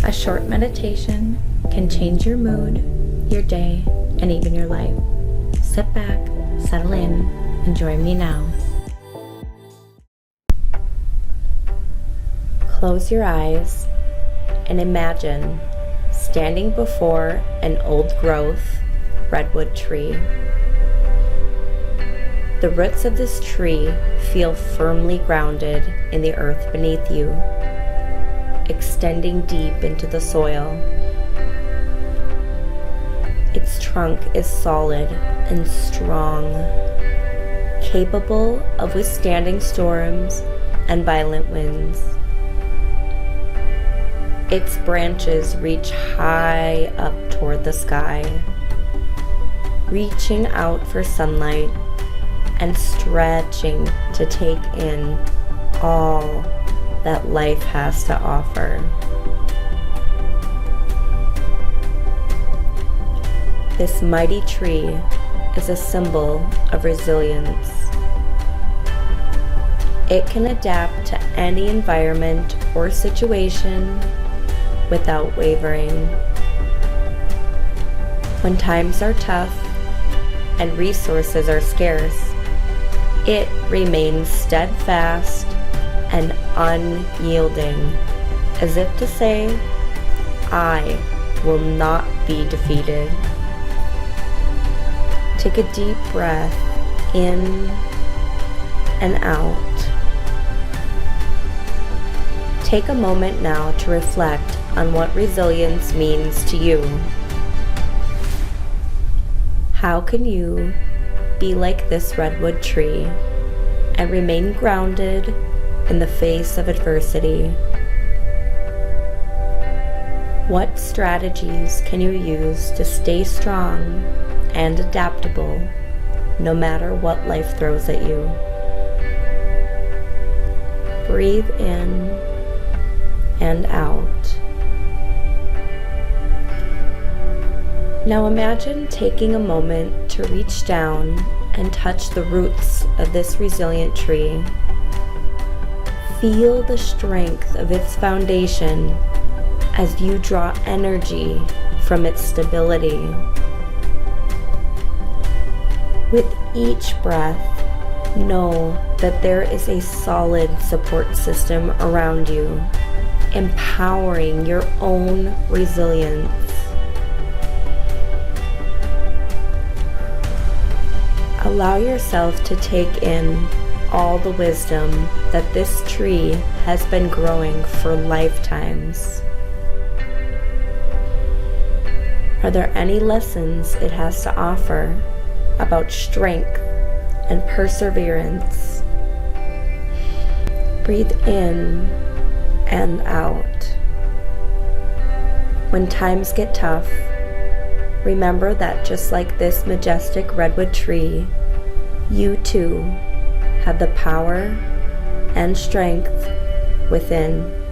A short meditation can change your mood, your day, and even your life. Sit back, settle in, and join me now. Close your eyes and imagine standing before an old-growth redwood tree. The roots of this tree feel firmly grounded in the earth beneath you, extending deep into the soil. Its trunk is solid and strong, capable of withstanding storms and violent winds. Its branches reach high up toward the sky, reaching out for sunlight and stretching to take in all that life has to offer. This mighty tree is a symbol of resilience. It can adapt to any environment or situation without wavering. When times are tough and resources are scarce, it remains steadfast and unyielding, as if to say, I will not be defeated. Take a deep breath in and out. Take a moment now to reflect on what resilience means to you. How can you be like this redwood tree and remain grounded in the face of adversity? What strategies can you use to stay strong and adaptable no matter what life throws at you? Breathe in and out. Now imagine taking a moment to reach down and touch the roots of this resilient tree. Feel the strength of its foundation as you draw energy from its stability. With each breath, know that there is a solid support system around you, empowering your own resilience. Allow yourself to take in all the wisdom that this tree has been growing for lifetimes. Are there any lessons it has to offer about strength and perseverance? Breathe in and out. When times get tough, remember that just like this majestic redwood tree, you too have the power and strength within.